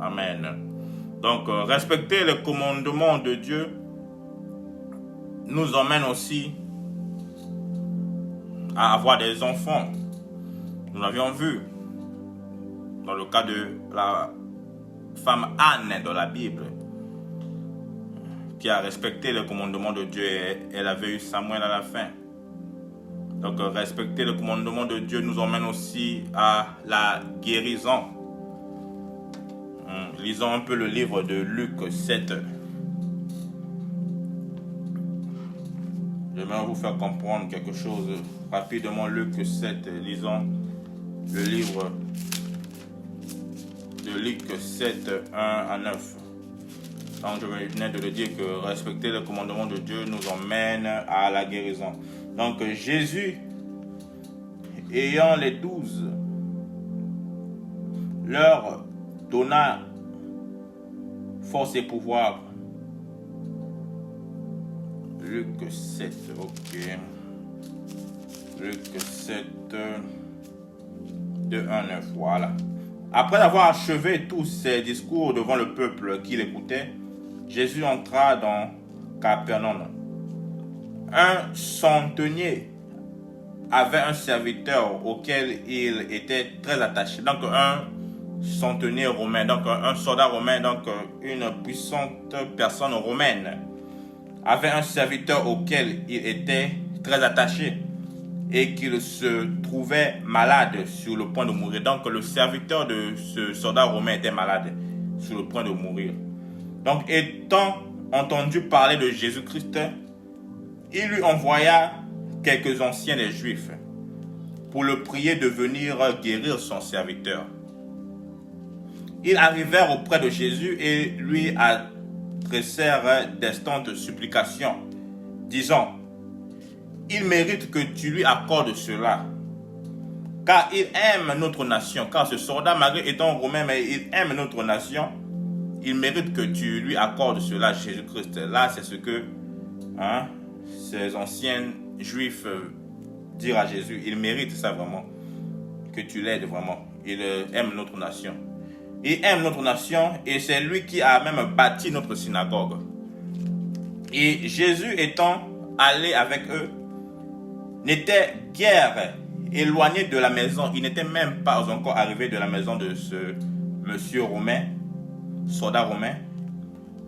Amen. Donc, respecter les commandements de Dieu nous emmène aussi à avoir des enfants. Nous l'avions vu dans le cas de la femme Anne dans la Bible, qui a respecté les commandements de Dieu et elle avait eu Samuel à la fin. Donc, respecter les commandements de Dieu nous emmène aussi à la guérison. Lisons un peu le livre de Luc 7. J'aimerais vous faire comprendre quelque chose rapidement. Luc 7, lisons le livre de Luc 7, 1 à 9. Donc je venais de le dire que respecter les commandements de Dieu nous emmène à la guérison. Donc Jésus, ayant les 12, leur donna force et pouvoir. Luc 7, ok. Luc 7, de 1 à 9, voilà. Après avoir achevé tous ses discours devant le peuple qui l'écoutait, Jésus entra dans Capernaum. Un centenier avait un serviteur auquel il était très attaché. Donc un centenier romain, donc un soldat romain, donc une puissante personne romaine, avait un serviteur auquel il était très attaché et qu'il se trouvait malade sur le point de mourir. Donc le serviteur de ce soldat romain était malade, sur le point de mourir. Donc étant entendu parler de Jésus-Christ, il lui envoya quelques anciens des Juifs pour le prier de venir guérir son serviteur. Ils arrivèrent auprès de Jésus et lui dressèrent d'instantes supplications, disant, il mérite que tu lui accordes cela, car il aime notre nation. Car ce soldat, malgré étant romain, mais il aime notre nation, il mérite que tu lui accordes cela, Jésus-Christ. Là, c'est ce que ces anciens juifs disent à Jésus. Il mérite ça vraiment, que tu l'aides vraiment. Il aime notre nation. Il aime notre nation et c'est lui qui a même bâti notre synagogue. Et Jésus étant allé avec eux, n'était guère éloigné de la maison. Il n'était même pas encore arrivé de la maison de ce monsieur romain, soldat romain,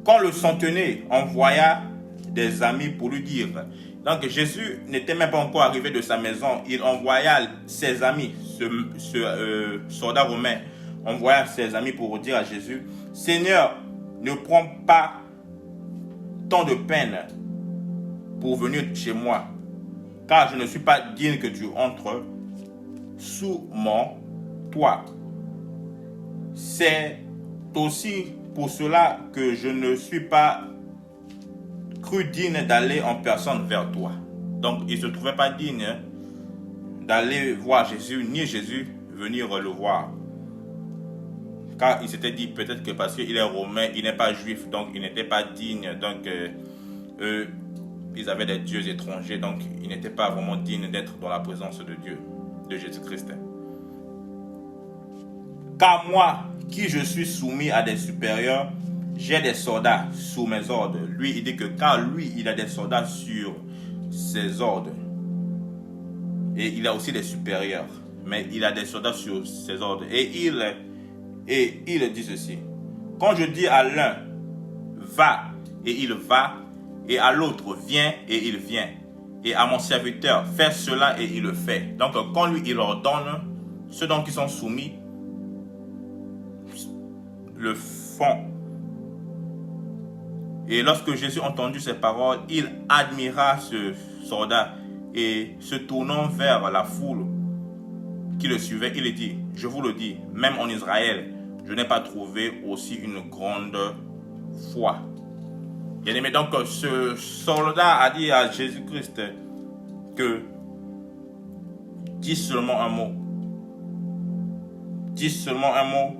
quand le centenier envoya des amis pour lui dire. Donc Jésus n'était même pas encore arrivé de sa maison. Il envoya ses amis, ce soldat romain envoya ses amis pour dire à Jésus, Seigneur, ne prends pas tant de peine pour venir chez moi, car je ne suis pas digne que tu entres sous mon toit. C'est aussi pour cela que je ne suis pas cru digne d'aller en personne vers toi. Donc, il ne se trouvait pas digne d'aller voir Jésus, ni Jésus venir le voir. Car il s'était dit peut-être que parce qu'il est romain, il n'est pas juif, donc il n'était pas digne. Donc, eux, ils avaient des dieux étrangers, donc ils n'étaient pas vraiment dignes d'être dans la présence de Dieu, de Jésus-Christ. Car moi, qui je suis soumis à des supérieurs, j'ai des soldats sous mes ordres. Lui, il dit que car lui, il a des soldats sur ses ordres. Et il a aussi des supérieurs. Mais il a des soldats sur ses ordres. Et il dit ceci. Quand je dis à l'un, va, et il va, et à l'autre, viens, et il vient. Et à mon serviteur, fais cela, et il le fait. Donc, quand lui, il ordonne, ceux dont ils sont soumis, le font. Et lorsque Jésus entendu ces paroles, il admira ce soldat et se tournant vers la foule qui le suivait, il dit, je vous le dis, même en Israël, je n'ai pas trouvé aussi une grande foi. Bien aimé, donc ce soldat a dit à Jésus-Christ que dis seulement un mot. Dis seulement un mot.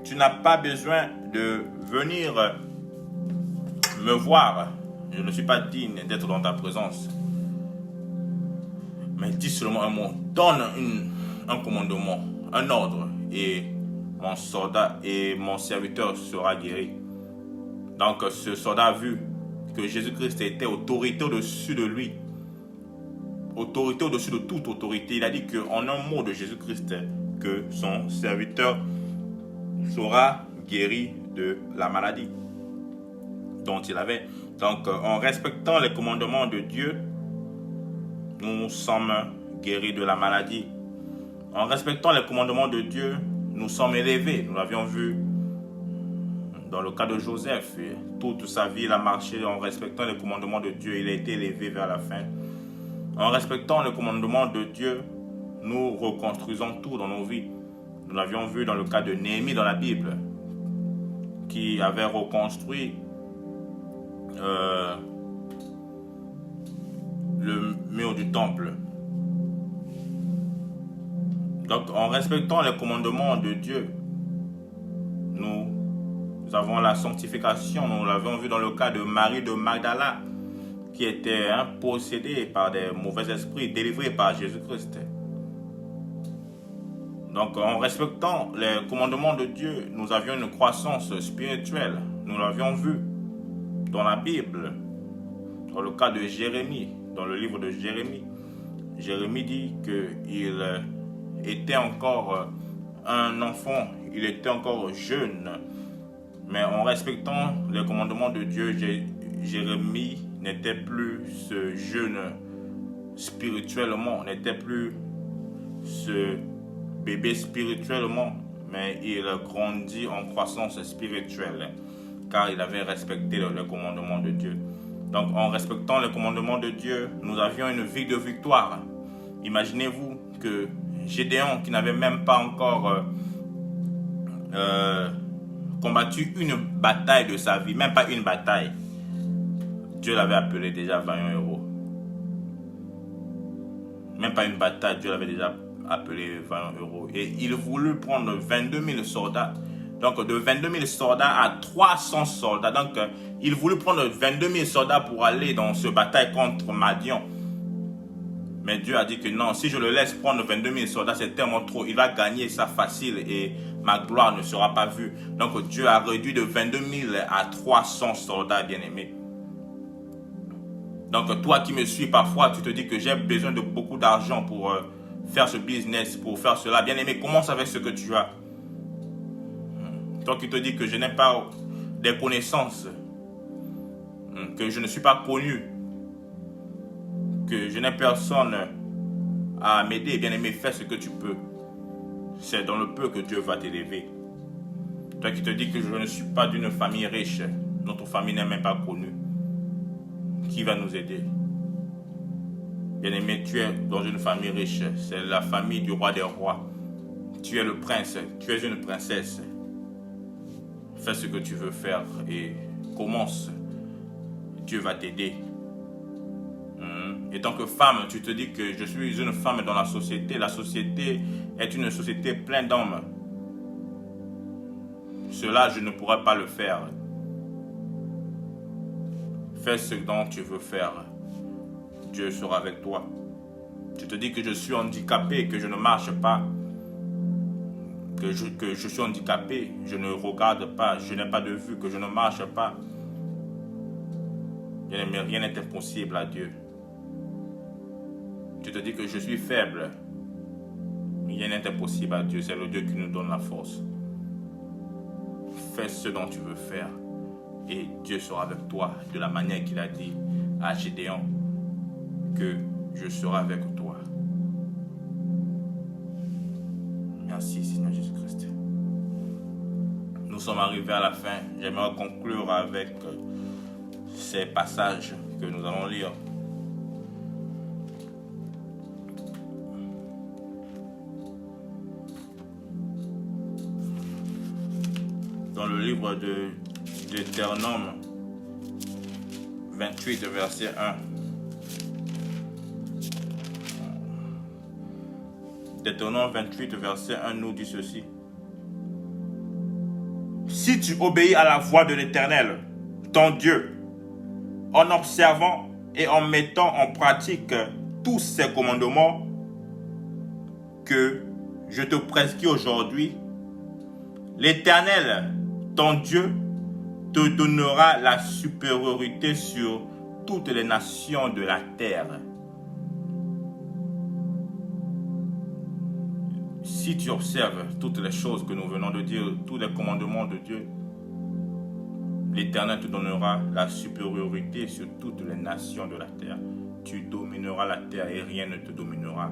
Tu n'as pas besoin de venir me voir. Je ne suis pas digne d'être dans ta présence. Mais dis seulement un mot. Donne un commandement, un ordre. Et mon soldat et mon serviteur sera guéri. Donc ce soldat a vu que Jésus-Christ était autorité au-dessus de lui. Autorité au-dessus de toute autorité. Il a dit qu'en un mot de Jésus-Christ, que son serviteur sera guéri de la maladie dont il avait. Donc, en respectant les commandements de Dieu, nous sommes guéris de la maladie. En respectant les commandements de Dieu, nous sommes élevés. Nous l'avions vu dans le cas de Joseph. Toute sa vie, il a marché en respectant les commandements de Dieu. Il a été élevé vers la fin. En respectant les commandements de Dieu, nous reconstruisons tout dans nos vies. Nous l'avions vu dans le cas de Néhémie dans la Bible, qui avait reconstruit le mur du temple. Donc, en respectant les commandements de Dieu, nous avons la sanctification. Nous l'avons vu dans le cas de Marie de Magdala, qui était possédée par des mauvais esprits, délivrée par Jésus-Christ. Donc, en respectant les commandements de Dieu, nous avions une croissance spirituelle. Nous l'avions vu dans la Bible, dans le cas de Jérémie, dans le livre de Jérémie. Jérémie dit qu'il était encore un enfant, il était encore jeune. Mais en respectant les commandements de Dieu, Jérémie n'était plus ce jeune spirituellement, n'était plus ce bébé spirituellement, mais il grandit en croissance spirituelle, car il avait respecté les commandements de Dieu. Donc, en respectant les commandements de Dieu, nous avions une vie de victoire. Imaginez-vous que Gédéon, qui n'avait même pas encore combattu une bataille de sa vie, même pas une bataille. Dieu l'avait appelé déjà vaillant héros. Même pas une bataille, Dieu l'avait déjà appelé vaillant héros. Et il voulut prendre 22 000 soldats. Donc de 22 000 soldats à 300 soldats. Donc il voulut prendre 22 000 soldats pour aller dans ce bataille contre Madian. Mais Dieu a dit que non, si je le laisse prendre 22 000 soldats, c'est tellement trop. Il va gagner ça facile et ma gloire ne sera pas vue. Donc Dieu a réduit de 22 000 à 300 soldats, bien-aimés. Donc toi qui me suis parfois, tu te dis que j'ai besoin de beaucoup d'argent pour faire ce business, pour faire cela. Bien-aimé, commence avec ce que tu as. Toi qui te dis que je n'ai pas des connaissances, que je ne suis pas connu, que je n'ai personne à m'aider, bien-aimé, fais ce que tu peux. C'est dans le peu que Dieu va t'élever. Toi qui te dis que je ne suis pas d'une famille riche, notre famille n'est même pas connue, qui va nous aider? Bien-aimé, tu es dans une famille riche, c'est la famille du roi des rois. Tu es le prince, tu es une princesse. Fais ce que tu veux faire et commence. Dieu va t'aider. Et tant que femme, tu te dis que je suis une femme dans la société. La société est une société pleine d'hommes. Cela, je ne pourrais pas le faire. Fais ce dont tu veux faire. Dieu sera avec toi. Tu te dis que je suis handicapé, que je ne marche pas. Que je suis handicapé, je ne regarde pas, je n'ai pas de vue, que je ne marche pas. Mais rien n'est impossible à Dieu. Tu te dis que je suis faible. Rien n'est impossible à Dieu. C'est le Dieu qui nous donne la force. Fais ce dont tu veux faire. Et Dieu sera avec toi de la manière qu'il a dit à Gédéon que je serai avec toi. Merci Seigneur Jésus-Christ. Nous sommes arrivés à la fin. J'aimerais conclure avec ces passages que nous allons lire. Dans le livre de Deutéronome 28, verset 1. Deutéronome 28, verset 1 nous dit ceci. Si tu obéis à la voix de l'Éternel, ton Dieu, en observant et en mettant en pratique tous ces commandements que je te prescris aujourd'hui, l'Éternel, ton Dieu, te donnera la supériorité sur toutes les nations de la terre. Si tu observes toutes les choses que nous venons de dire, tous les commandements de Dieu, l'Éternel te donnera la supériorité sur toutes les nations de la terre. Tu domineras la terre et rien ne te dominera.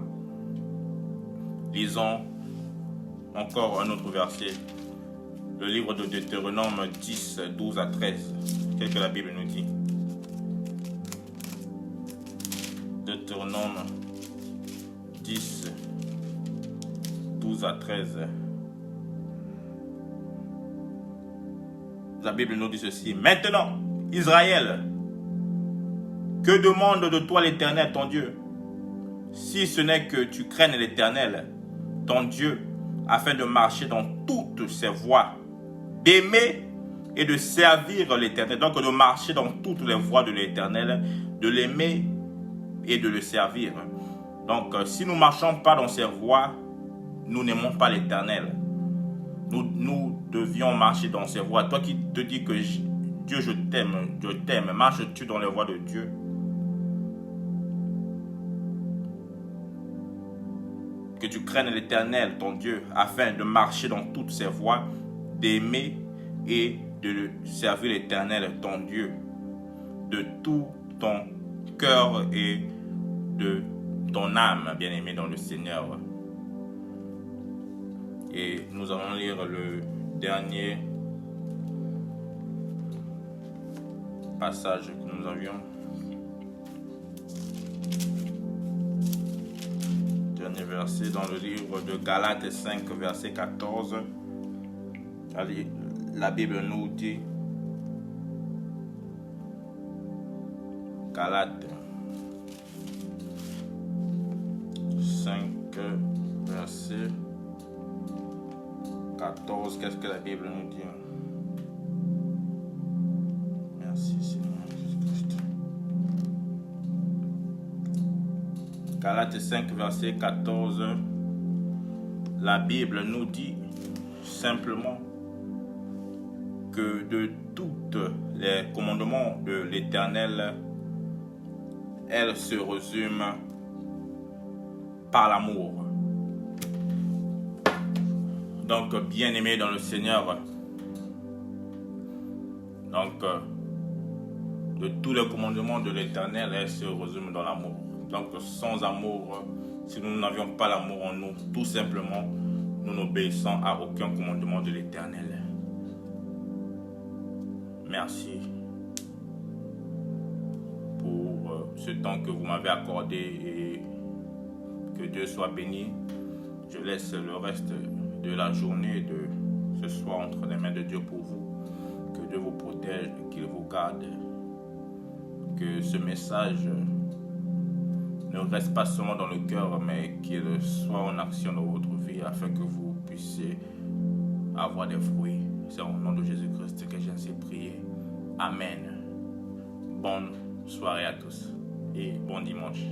Lisons encore un autre verset. Le livre de Deutéronome 10, 12 à 13. Qu'est-ce que la Bible nous dit? Deutéronome 10, 12 à 13. La Bible nous dit ceci. Maintenant, Israël, que demande de toi l'Éternel, ton Dieu? Si ce n'est que tu craignes l'Éternel, ton Dieu, afin de marcher dans toutes ses voies, d'aimer et de servir l'Éternel. Donc de marcher dans toutes les voies de l'Éternel, de l'aimer et de le servir. Donc si nous ne marchons pas dans ses voies, nous n'aimons pas l'Éternel. Nous devions marcher dans ses voies. Toi qui te dis que Dieu, je t'aime, marches-tu dans les voies de Dieu? Que tu craignes l'Éternel, ton Dieu, afin de marcher dans toutes ses voies, d'aimer et de servir l'Éternel, ton Dieu, de tout ton cœur et de ton âme, bien-aimé dans le Seigneur. Et nous allons lire le dernier passage que nous avions. Dernier verset dans le livre de Galates 5, verset 14. Allez, la Bible nous dit, Galates 5, verset 14, qu'est-ce que la Bible nous dit? Merci Seigneur Jésus-Christ. Galates 5, verset 14, la Bible nous dit simplement que de tous les commandements de l'Éternel, elle se résume par l'amour. Donc, bien-aimés dans le Seigneur, donc, de tous les commandements de l'Éternel, elle se résume dans l'amour. Donc, sans amour, si nous n'avions pas l'amour en nous, tout simplement, nous n'obéissons à aucun commandement de l'Éternel. Merci pour ce temps que vous m'avez accordé et que Dieu soit béni. Je laisse le reste de la journée de ce soir entre les mains de Dieu pour vous. Que Dieu vous protège, qu'il vous garde. Que ce message ne reste pas seulement dans le cœur, mais qu'il soit en action dans votre vie afin que vous puissiez avoir des fruits. C'est au nom de Jésus-Christ que j'ai ainsi prié. Amen. Bonne soirée à tous et bon dimanche.